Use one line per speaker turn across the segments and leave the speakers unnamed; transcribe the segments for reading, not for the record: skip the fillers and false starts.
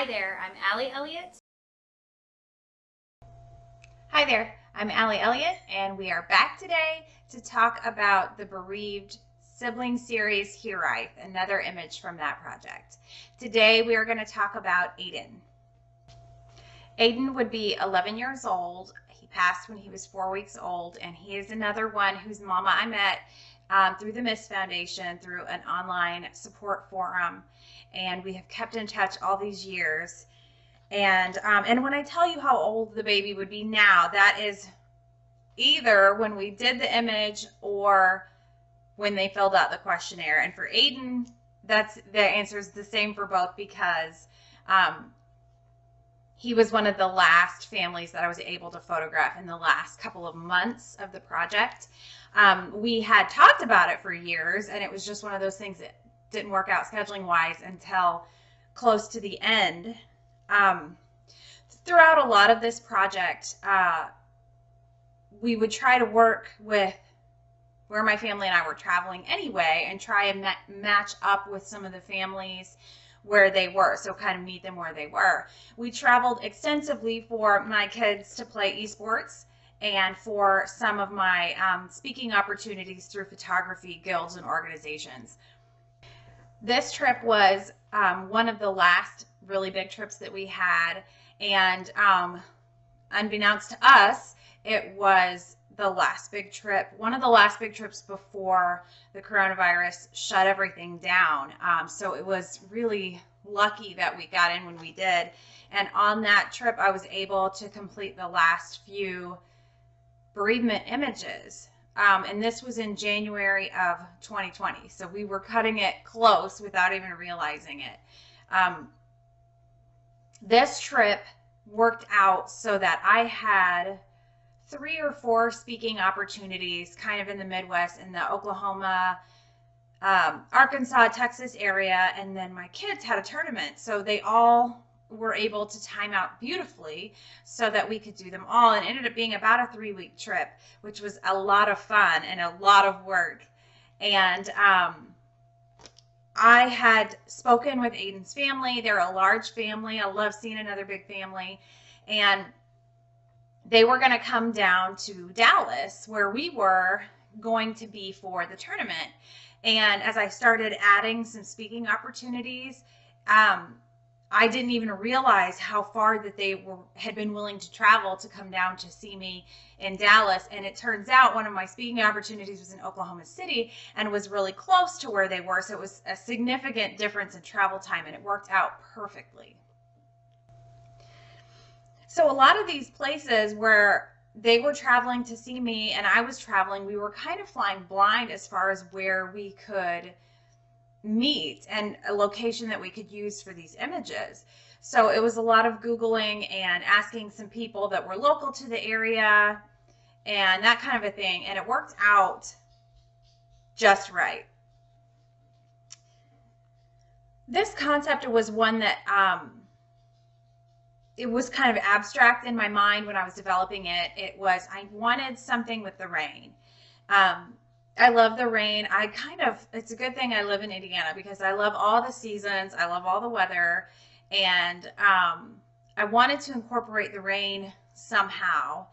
Hi there, I'm Aly Elliott.
Hi there, I'm Aly Elliott, and we are back today to talk about the bereaved sibling series Hiraeth, another image from that project. Today we are going to talk about Ayden. Ayden would be 11 years old. He passed when he was 4 weeks old, and he is another one whose mama I met through the Miss Foundation, through an online support forum, and we have kept in touch all these years. And when I tell you how old the baby would be now, that is either when we did the image or when they filled out the questionnaire. And for Ayden, the answer is the same for both, because he was one of the last families that I was able to photograph in the last couple of months of the project. We had talked about it for years, and it was just one of those things that didn't work out scheduling wise until close to the end. Throughout a lot of this project, we would try to work with where my family and I were traveling anyway, and try and match up with some of the families where they were, so kind of meet them where they were. We traveled extensively for my kids to play esports and for some of my speaking opportunities through photography guilds and organizations. This trip was one of the last really big trips that we had, and unbeknownst to us, it was the last big trip, one of the last big trips before the coronavirus shut everything down. So it was really lucky that we got in when we did. And on that trip, I was able to complete the last few bereavement images. And this was in January of 2020. So we were cutting it close without even realizing it. This trip worked out so that I had 3 or 4 speaking opportunities kind of in the Midwest, in the Oklahoma, Arkansas, Texas area, and then my kids had a tournament. So they all were able to time out beautifully so that we could do them all, and it ended up being about a 3-week trip, which was a lot of fun and a lot of work. And I had spoken with Ayden's family. They're a large family. I love seeing another big family. And they were going to come down to Dallas, where we were going to be for the tournament. And as I started adding some speaking opportunities, I didn't even realize how far that they had been willing to travel to come down to see me in Dallas. And it turns out one of my speaking opportunities was in Oklahoma City and was really close to where they were. So it was a significant difference in travel time, and it worked out perfectly. So a lot of these places where they were traveling to see me and I was traveling, we were kind of flying blind as far as where we could meet and a location that we could use for these images. So it was a lot of Googling and asking some people that were local to the area and that kind of a thing. And it worked out just right. This concept was one that it was kind of abstract in my mind when I was developing it. I wanted something with the rain. I love the rain. It's a good thing I live in Indiana, because I love all the seasons. I love all the weather. And I wanted to incorporate the rain somehow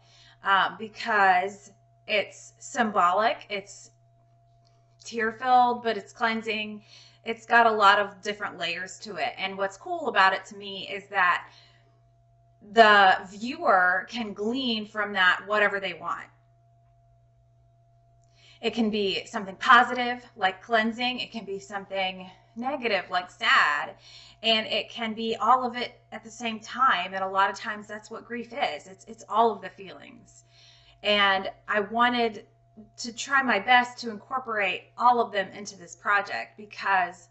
because it's symbolic. It's tear-filled, but it's cleansing. It's got a lot of different layers to it. And what's cool about it to me is that the viewer can glean from that whatever they want. It can be something positive, like cleansing. It can be something negative, like sad. And it can be all of it at the same time. And a lot of times that's what grief is. It's all of the feelings. And I wanted to try my best to incorporate all of them into this project, because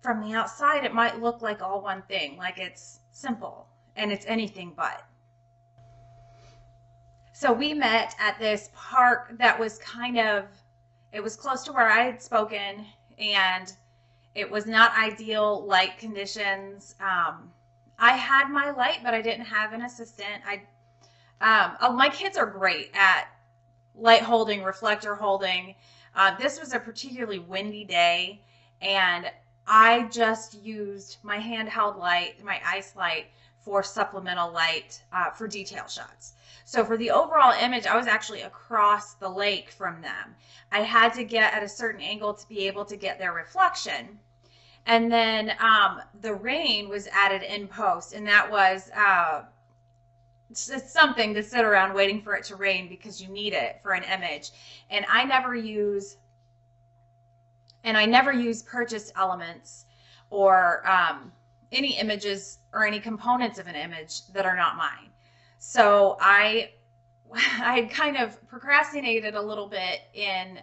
from the outside it might look like all one thing, like it's simple, and it's anything but. So we met at this park that was it was close to where I had spoken, and it was not ideal light conditions. I had my light, but I didn't have an assistant. My kids are great at light holding, reflector holding. This was a particularly windy day, and I just used my handheld light, my ice light, for supplemental light for detail shots. So for the overall image, I was actually across the lake from them. I had to get at a certain angle to be able to get their reflection. And then the rain was added in post, and that was it's something to sit around waiting for it to rain because you need it for an image. And I never use purchased elements or any images or any components of an image that are not mine. So I had kind of procrastinated a little bit in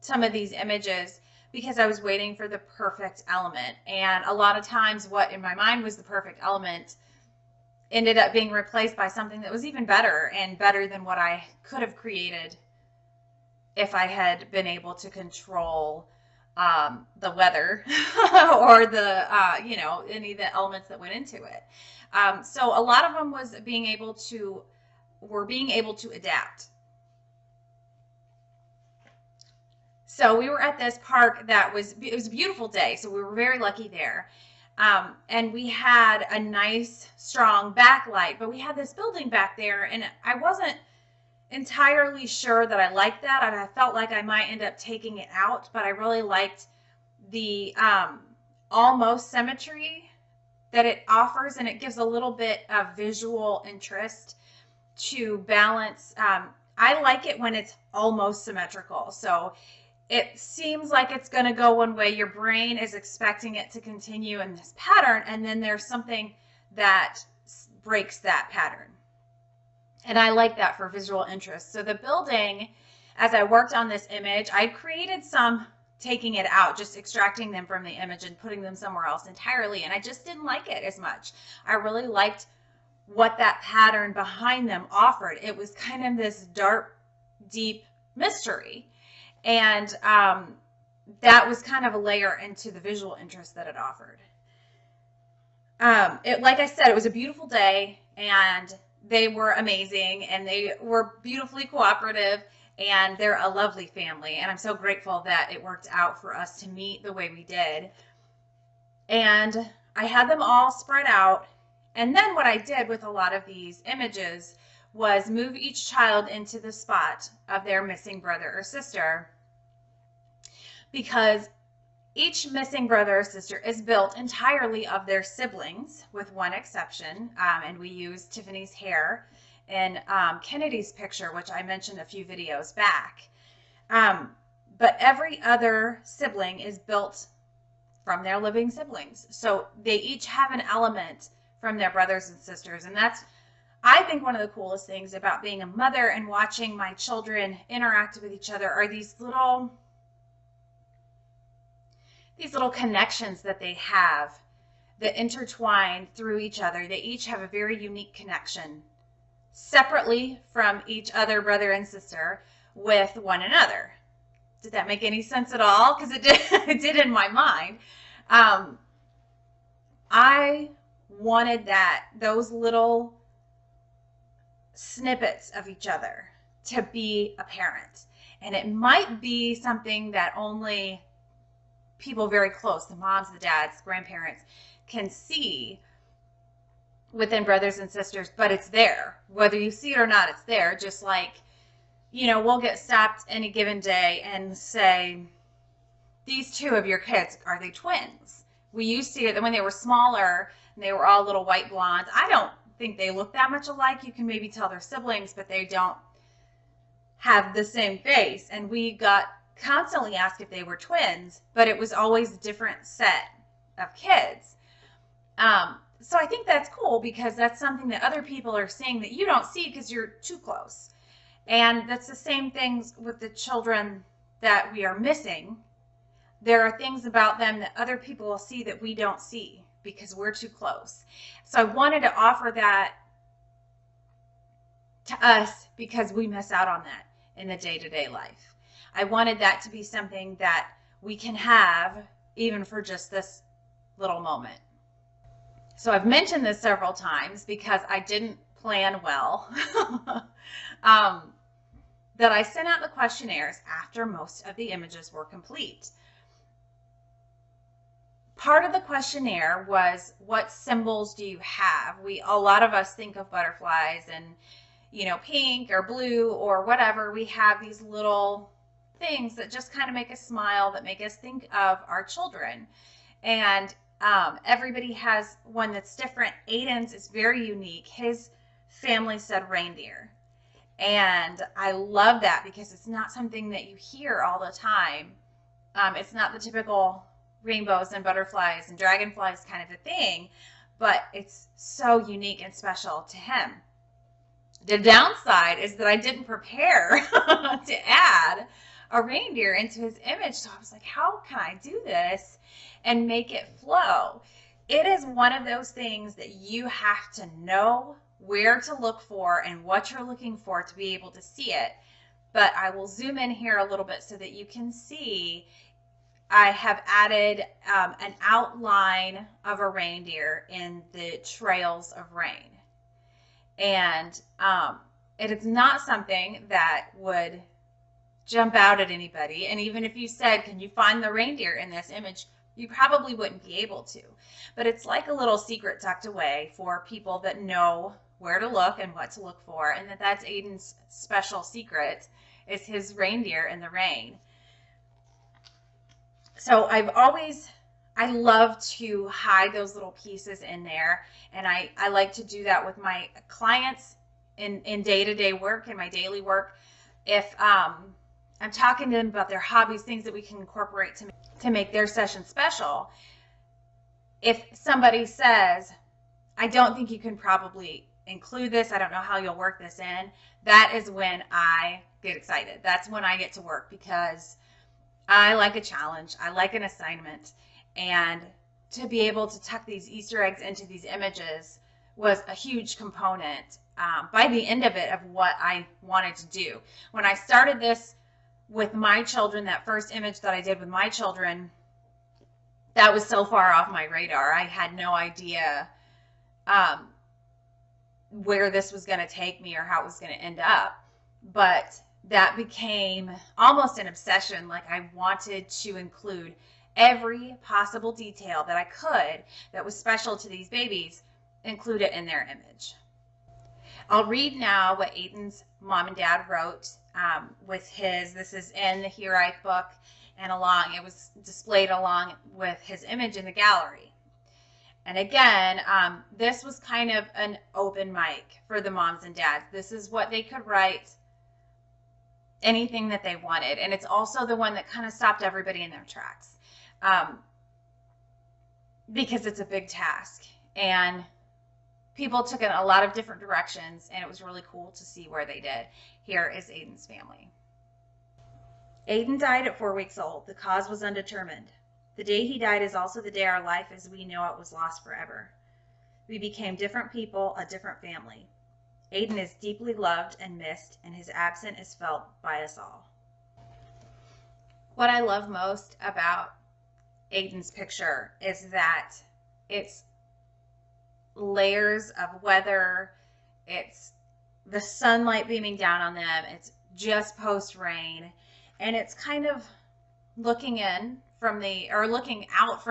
some of these images because I was waiting for the perfect element. And a lot of times what in my mind was the perfect element ended up being replaced by something that was even better and better than what I could have created if I had been able to control the weather or the, any of the elements that went into it. So a lot of them were being able to adapt. So we were at this park it was a beautiful day. So we were very lucky there. And we had a nice, strong backlight, but we had this building back there, and I wasn't entirely sure that I liked that, and I felt like I might end up taking it out, but I really liked the almost symmetry that it offers, and it gives a little bit of visual interest to balance. I like it when it's almost symmetrical. So it seems like it's going to go one way. Your brain is expecting it to continue in this pattern, and then there's something that breaks that pattern. And I like that for visual interest. So the building, as I worked on this image, I created some taking it out, just extracting them from the image and putting them somewhere else entirely. And I just didn't like it as much. I really liked what that pattern behind them offered. It was kind of this dark, deep mystery. And that was kind of a layer into the visual interest that it offered. Like I said, it was a beautiful day, and they were amazing, and they were beautifully cooperative, and they're a lovely family. And I'm so grateful that it worked out for us to meet the way we did. And I had them all spread out. And then what I did with a lot of these images was move each child into the spot of their missing brother or sister, because each missing brother or sister is built entirely of their siblings, with one exception. And we used Tiffany's hair in Kennedy's picture, which I mentioned a few videos back. But every other sibling is built from their living siblings. So they each have an element from their brothers and sisters. And that's, I think, one of the coolest things about being a mother and watching my children interact with each other are these little connections that they have that intertwine through each other. They each have a very unique connection separately from each other, brother and sister, with one another. Did that make any sense at all? Because it did, it did in my mind. I wanted those little snippets of each other to be apparent. And it might be something that only people very close, the moms, the dads, grandparents, can see within brothers and sisters, but it's there. Whether you see it or not, it's there. Just like, we'll get stopped any given day and say, these two of your kids, are they twins? We used to see it when they were smaller and they were all little white blondes. I don't think they look that much alike. You can maybe tell they're siblings, but they don't have the same face. And we got constantly asked if they were twins, but it was always a different set of kids. So I think that's cool, because that's something that other people are seeing that you don't see because you're too close. And that's the same things with the children that we are missing. There are things about them that other people will see that we don't see because we're too close. So I wanted to offer that to us because we miss out on that in the day-to-day life. I wanted that to be something that we can have even for just this little moment. So I've mentioned this several times because I didn't plan well. That I sent out the questionnaires after most of the images were complete. part of the questionnaire was, what symbols do you have? A lot of us think of butterflies and, pink or blue or whatever. We have these little things that just kind of make us smile, that make us think of our children. And everybody has one that's different. Ayden's is very unique. His family said reindeer. And I love that because it's not something that you hear all the time. It's not the typical rainbows and butterflies and dragonflies kind of a thing, but it's so unique and special to him. The downside is that I didn't prepare to add a reindeer into his image. So I was like, how can I do this and make it flow? It is one of those things that you have to know where to look for and what you're looking for to be able to see it. But I will zoom in here a little bit so that you can see. I have added an outline of a reindeer in the trails of rain. And it is not something that would jump out at anybody. And even if you said, can you find the reindeer in this image, you probably wouldn't be able to. But it's like a little secret tucked away for people that know where to look and what to look for. And that's Ayden's special secret, is his reindeer in the rain. So I love to hide those little pieces in there. And I like to do that with my clients in day-to-day work, in my daily work. If I'm talking to them about their hobbies, things that we can incorporate to make their session special. If somebody says, I don't think you can probably include this, I don't know how you'll work this in, that is when I get excited. That's when I get to work, because I like a challenge. I like an assignment. And to be able to tuck these Easter eggs into these images was a huge component by the end of it of what I wanted to do. When I started this with my children, that first image that I did with my children, that was so far off my radar. I had no idea where this was going to take me or how it was going to end up. But that became almost an obsession. Like, I wanted to include every possible detail that I could that was special to these babies, include it in their image. I'll read now what Ayden's mom and dad wrote with this is in the Hiraeth book, and it was displayed along with his image in the gallery. And again, this was kind of an open mic for the moms and dads. This is what they could write, anything that they wanted. And it's also the one that kind of stopped everybody in their tracks, because it's a big task and people took it a lot of different directions, and it was really cool to see where they did. Here is Ayden's family. Ayden died at 4 weeks old. The cause was undetermined. The day he died is also the day our life as we know it was lost forever. We became different people, a different family. Ayden is deeply loved and missed, and his absence is felt by us all. What I love most about Ayden's picture is that it's layers of weather, it's the sunlight beaming down on them, it's just post-rain, and it's kind of looking out from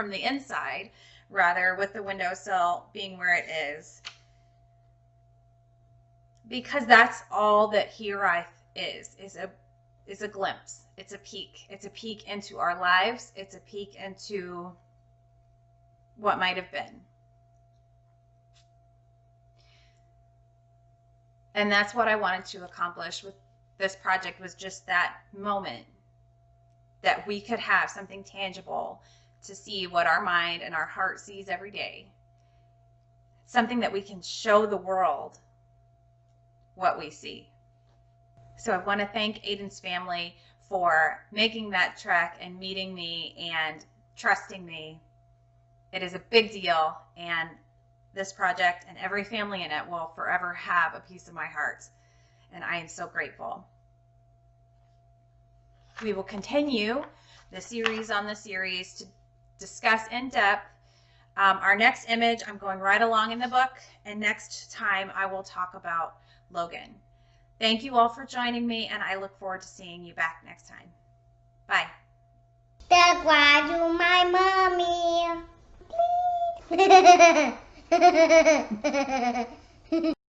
the inside, rather, with the windowsill being where it is. Because that's all that Hiraeth is a glimpse. It's a peek. It's a peek into our lives. It's a peek into what might have been. And that's what I wanted to accomplish with this project, was just that moment that we could have something tangible to see what our mind and our heart sees every day. Something that we can show the world what we see. So I want to thank Ayden's family for making that trek and meeting me and trusting me. It is a big deal, and this project and every family in it will forever have a piece of my heart, and I am so grateful. We will continue the series on the series to discuss in depth our next image. I'm going right along in the book, and next time I will talk about Logan. Thank you all for joining me, and I look forward to seeing you back next time. Bye.
That's why I do my mommy.